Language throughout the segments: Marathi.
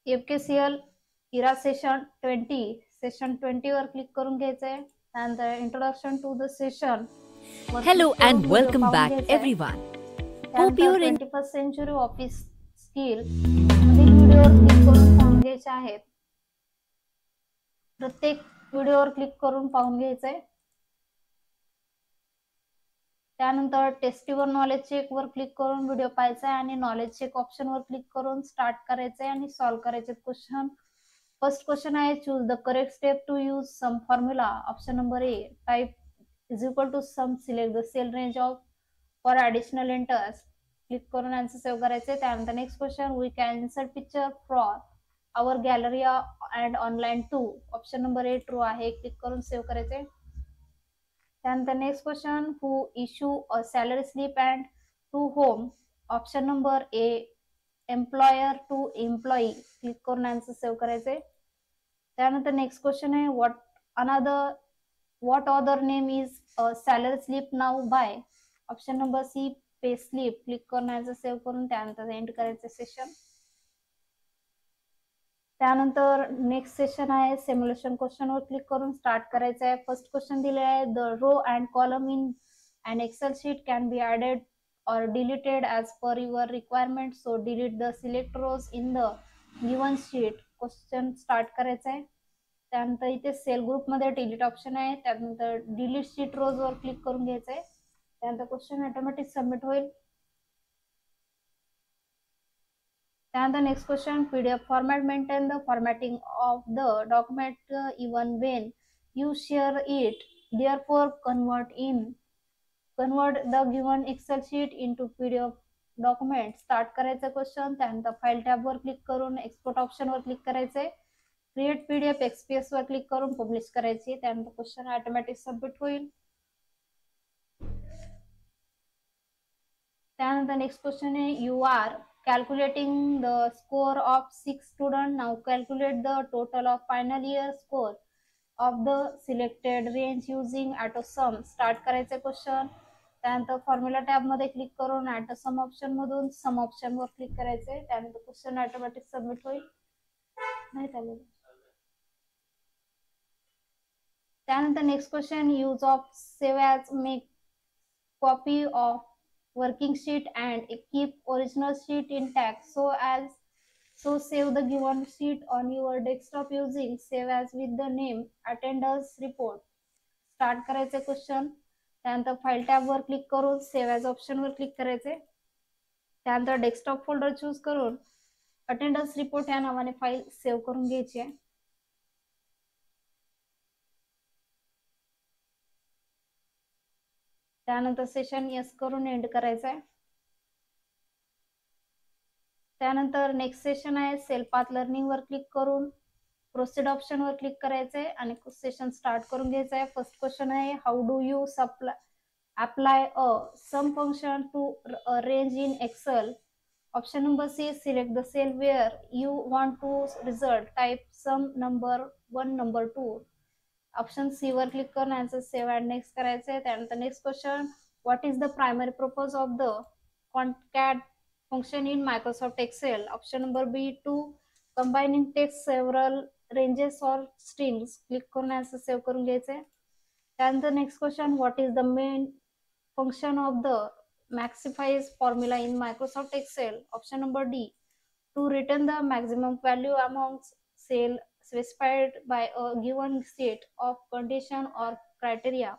FKCL इरा सेशन 20 वर क्लिक करून घ्यायचंय. त्यानंतर इंट्रोडक्शन टू द सेशन वर क्लिक Hello करून and व्हिडिओ welcome पाहून back, घ्यायचंय. everyone. Hope त्यानंतर you're in. 21st century office skill मधील व्हिडिओवर क्लिक करून पाहून घ्यायचे आहेत. प्रत्येक व्हिडिओवर क्लिक करून पाहून घ्यायचंय. त्यानंतर टेस्टिवर नॉलेज चेक वर क्लिक करून व्हिडिओ पाहायचा आहे आणि नॉलेज चेक ऑप्शन वर क्लिक करून स्टार्ट करायचंय आणि सॉल्व्ह करायचे क्वेश्चन. फर्स्ट क्वेश्चन आहे choose the correct step to use sum formula. Option number A type is equal to sum select the cell range of for additional enters. Click करून आन्सर सेव्ह करायचे. त्यानंतर next question we can insert picture from our gallery and online to. Option number A true आहे. क्लिक करून सेव्ह करायचे. त्यानंतर next question who issue a salary slip and to whom. Option number A employer to employee. Click करून आन्सर सेव्ह करायचे. त्यानंतर नेक्स्ट क्वेश्चन आहे what other name is salary slip नाव by. Option number C pay slip. Click करून आन्सर सेव्ह करून त्यानंतर एंड करायचे सेशन. त्यानंतर नेक्स्ट सेशन आहे सिम्युलेशन क्वेश्चन वर क्लिक करून स्टार्ट करायचं आहे. फर्स्ट क्वेश्चन दिले आहे the row and column in an Excel sheet can be added or deleted as per your requirement, so delete the select rows in the given sheet. Question start करायचा आहे. त्यानंतर इथे सेल ग्रुप मध्ये डिलीट ऑप्शन आहे. त्यानंतर डिलीट शीट रोज वर क्लिक करून घ्यायचंय. त्यानंतर क्वेश्चन ऑटोमॅटिक सबमिट होईल. त्यानंतर next question PDF format maintain the formatting of the document even when you share it. Therefore convert the given Excel sheet into PDF document. Start करायचं क्वेश्चन. त्यानंतर फाईल टॅब वर क्लिक करून एक्सपोर्ट ऑप्शन वर क्लिक करायचंय. क्रिएट पीडीएफ एक्सपीएस वर क्लिक करून पब्लिश करायची. त्यानंतर क्वेश्चन ऑटोमॅटिक सबमिट होईल. त्यानंतर नेक्स्ट क्वेश्चन आहे you are calculating the score of 6 student. Now calculate the total of final year score of the selected range using autosum. Start करायचे क्वेश्चन. त्यानंतर फॉर्म्युला टॅब मध्ये क्लिक करून ॲटोसम ऑप्शन मधून सम ऑप्शन वर क्लिक करायचे. त्यानंतर क्वेश्चन ऑटोमॅटिक सबमिट होईल. नाही चालेल. त्यानंतर next question use of save as make copy of working sheet and keep original sheet intact so save the given sheet on your desktop using save as with the name attendance report. Start करायचे क्वेश्चन. त्यानंतर फाईल टॅब वर क्लिक करून सेव्ह ॲज ऑप्शन वर क्लिक करायचे. त्यानंतर डेस्कटॉप फोल्डर चूज करून अटेंडन्स रिपोर्ट या नावाने फाईल सेव्ह करून घ्यायची आहे. त्यानंतर सेशन यस करून एंड करायचं आहे. त्यानंतर नेक्स्ट सेशन आहे सेल पाथ लर्निंग वर क्लिक करून प्रोसीड ऑप्शन वर क्लिक करायचंय आणि सेशन स्टार्ट करून घ्यायचं आहे. फर्स्ट क्वेश्चन आहे how do you apply a sum function to range in Excel. Option number C select the cell where you want to result. Type sum number 1 number 2. Option C वर क्लिक करून आन्सर सेव्ह अँड नेक्स्ट करायचंय. त्यानंतर next question what is the primary purpose of the concat function in Microsoft Excel. Option number B to combining text several ranges or strings. Click करून आन्सर सेव्ह करून घ्यायचे. त्यानंतर next question what is the main function of the MAXIFS formula in Microsoft Excel. Option number D to return the maximum value among cell specified by a given set of condition or criteria.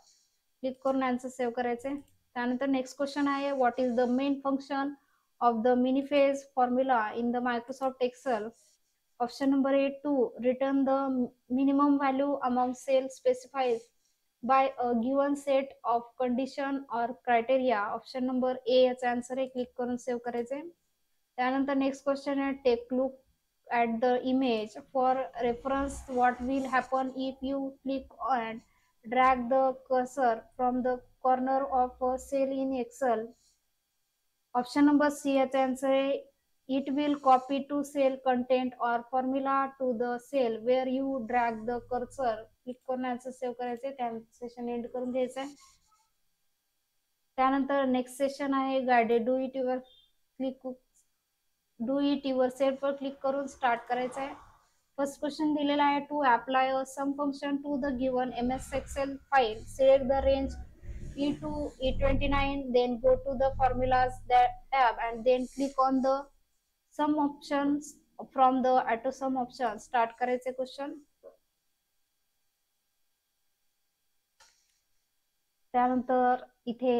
Click करून आन्सर सेव्ह करायचे. त्यानंतर नेक्स्ट क्वेश्चन आहे what is the main function of the mini-phase formula in the Microsoft Excel. Option number A to return the minimum value among cells specified by a given set of condition or criteria. Option number A याचा आन्सर आहे. क्लिक करून सेव्ह करायचे. त्यानंतर नेक्स्ट क्वेश्चन आहे take look at the image for reference what will happen if you click and drag the cursor from the corner of a cell in Excel. Option number C याचा आन्सर आहे it will copy to cell content और formula to the cell where you drag the cursor. Click करून आन्सर सेव्ह करायचे. त्यानंतर सेशन एंड करून घ्यायचं आहे. त्यानंतर नेक्स्ट सेशन आहे guided do it your click do it yourself वर क्लिक करून स्टार्ट करायचं आहे. फर्स्ट क्वेश्चन दिलेला आहे, to apply a sum function to the given MS Excel file, select the range E2 E29, then go to the formulas that tab and then click on the sum options from the auto sum option. Start करायचे क्वेश्चन. त्यानंतर इथे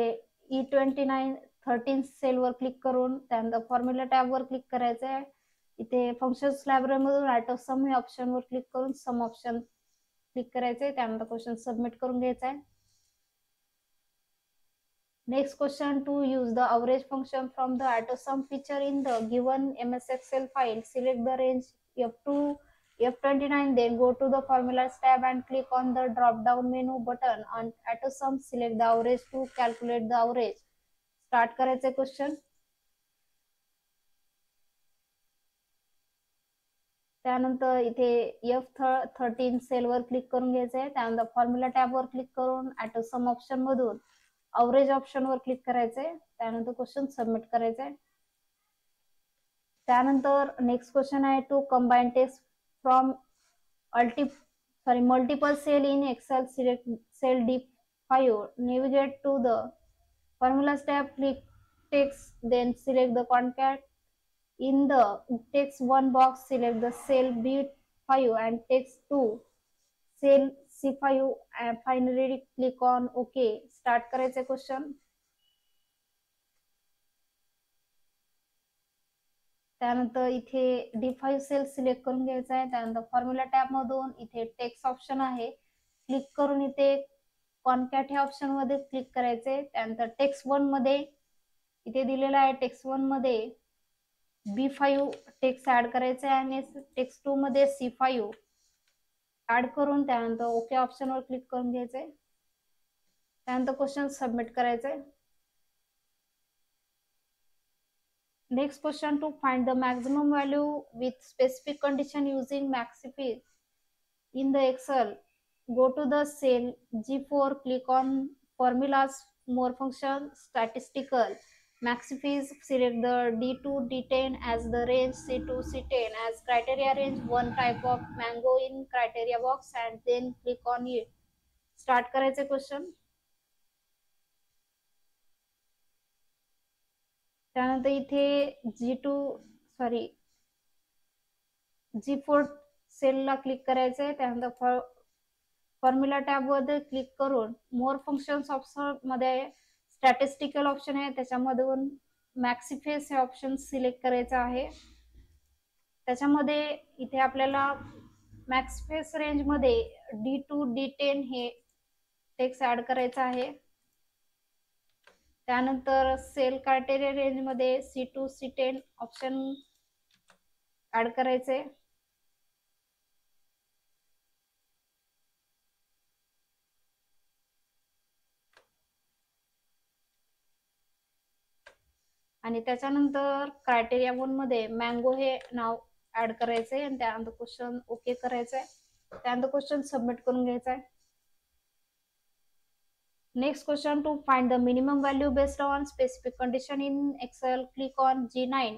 E29 13 सेल वर क्लिक करून त्यानंतर फॉर्म्युला टॅब वर क्लिक करायचं आहे. इथे फंक्शन्स लायब्ररी मधून ऑटो सम या ऑप्शन वर क्लिक करून सम ऑप्शन क्लिक करायचंय. त्यानंतर क्वेश्चन सबमिट करून घ्यायचा आहे. Next question, to use the average function from the AutoSum feature in the given MS Excel file, select the range F2, F29, then go to the formulas tab and click on the drop down menu button on AutoSum, select the average to calculate the average. Start करायचे क्वेश्चन. त्यानंतर इथे F13 सेल वर क्लिक करून घ्यायचं आहे. त्यानंतर फॉर्म्युला टॅब वर क्लिक करून AutoSum ऑप्शन मधून अवरेज ऑप्शन वर क्लिक करायचंय. त्यानंतर क्वेश्चन सबमिट करायचंय. त्यानंतर नेक्स्ट क्वेश्चन आहे, to combine text from multiple cell in Excel, select cell D5, navigate to the formulas tab, click text, then select the concat. In the text 1 box, select the cell B5 and text 2, cell C5, and finally click on OK. Start करायचे क्वेश्चन. त्यानंतर इथे D5 सेल सिलेक्ट करून घ्यायचा आहे. त्यानंतर फॉर्म्युला टॅब मधून इथे टेक्स्ट ऑप्शन आहे, क्लिक करून इथे कॉन्कॅट ह्या ऑप्शन मध्ये क्लिक करायचे. त्यानंतर टेक्स्ट 1 मध्ये इथे दिलेला आहे, टेक्स्ट 1 मध्ये B5 टेक्स्ट ऍड करायचे आणि टेक्स्ट 2 मध्ये C5 ऍड करून त्यानंतर ओके ऑप्शन वर क्लिक करून घ्यायचे. त्यानंतर क्वेश्चन सबमिट करायचे. Next question, to find the maximum value with specific condition using MaxiFiz in the Excel, go to the cell G4, click on formulas, more function, statistical, MaxiFiz, select the D2 D10 as the range, C2 C10 as criteria range, one type of mango in criteria box and then click on it. Start करायचे क्वेश्चन. त्यानंतर इथे G4 सेलला क्लिक करायचंय. त्यानंतर फॉर्म्युला टॅब वर क्लिक करून मोर फंक्शन्स ऑप्शन मध्ये स्टॅटिस्टिकल ऑप्शन आहे, त्याच्यामधून मॅक्सिफेस हे ऑप्शन सिलेक्ट करायचं आहे. त्याच्यामध्ये इथे आपल्याला मॅक्सिफेस रेंज मध्ये D2 D10 हे टेक्स्ट ऍड करायचं आहे. त्यानंतर सेल क्रायटेरिया रेंज मध्ये C2 C10 ऑप्शन ऍड करायचे. आणि त्याच्यानंतर क्रायटेरिया 1 मध्ये मँगो हे नाव ऍड करायचंय आणि त्यानंतर क्वेश्चन ओके करायचंय. त्यानंतर क्वेश्चन सबमिट करून घ्यायचंय. Next question, to find the minimum value based on specific condition in Excel, click on G9,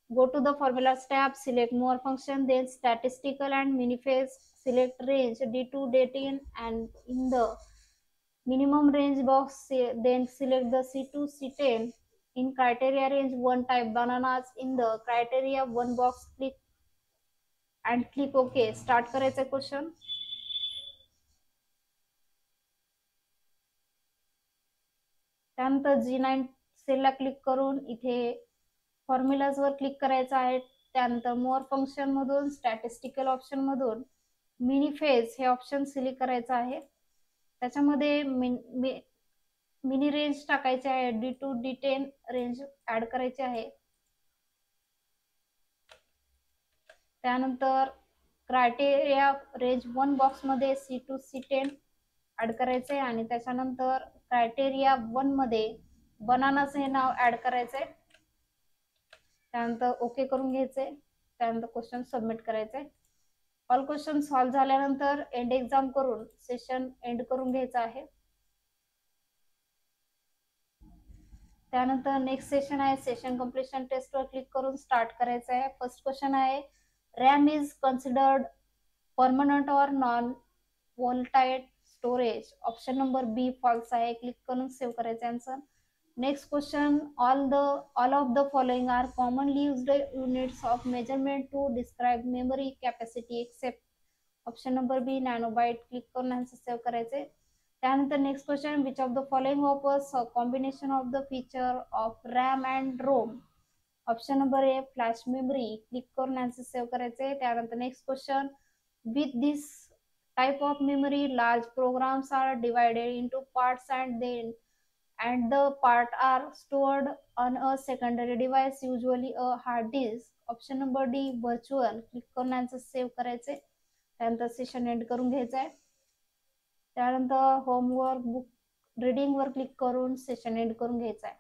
go to the formulas tab, select more function, then statistical and miniphase, select range D2 D10 and in the minimum range box, then select the C2 C10 in criteria range, one type bananas in the criteria 1 box, click and click OK. Start करायचं क्वेश्चन. त्यानंतर G9 सेलला क्लिक करून इथे फॉर्म्युलाज वर क्लिक करायचं आहे. त्यानंतर मोर फंक्शन मधून स्टॅटिस्टिकल ऑप्शन मधून मिनी फेज हे ऑप्शन सिलेक्ट करायचं आहे. त्याच्यामध्ये मिनी रेंज टाकायचे आहे, D2 D10 रेंज ऍड करायचे आहे. त्यानंतर क्रायटेरिया रेंज 1 बॉक्स मध्ये C2 C10 ऍड करायचे आणि त्याच्यानंतर क्रायटेरिया 1 मध्ये बनानास हे नाव ऍड करायचंय. त्यानंतर ओके करून घ्यायचे. त्यानंतर क्वेश्चन सबमिट करायचे. ऑल क्वेश्चन सॉल्व्ह झाल्यानंतर एंड एक्झाम करून सेशन एंड करून घ्यायचं आहे. त्यानंतर नेक्स्ट सेशन आहे सेशन कम्प्लिशन टेस्टवर क्लिक करून स्टार्ट करायचं आहे. फर्स्ट क्वेश्चन आहे रॅम इज कन्सिडर्ड परमनंट और non volatile storage. Option number B false आहे. क्लिक करून सेव्ह करायचं answer. Next question all of the following are commonly used units of measurement to describe memory capacity except. Option number B nanobyte. Click करून आन्सर सेव्ह करायचे. त्यानंतर next question which of the following offers combination of the feature of RAM and ROM. Option number A flash memory. Click करून आन्सर सेव्ह करायचे. त्यानंतर next question with this type of memory large programs are divided into parts and the part are stored on a secondary device usually a hard disk. Option number D virtual. Click करून आन्सर सेव्ह करायचे. त्यानंतर सेशन एंड करून घ्यायचं आहे. त्यानंतर होमवर्क बुक रीडिंग वर क्लिक करून सेशन एंड करून घ्यायचं आहे.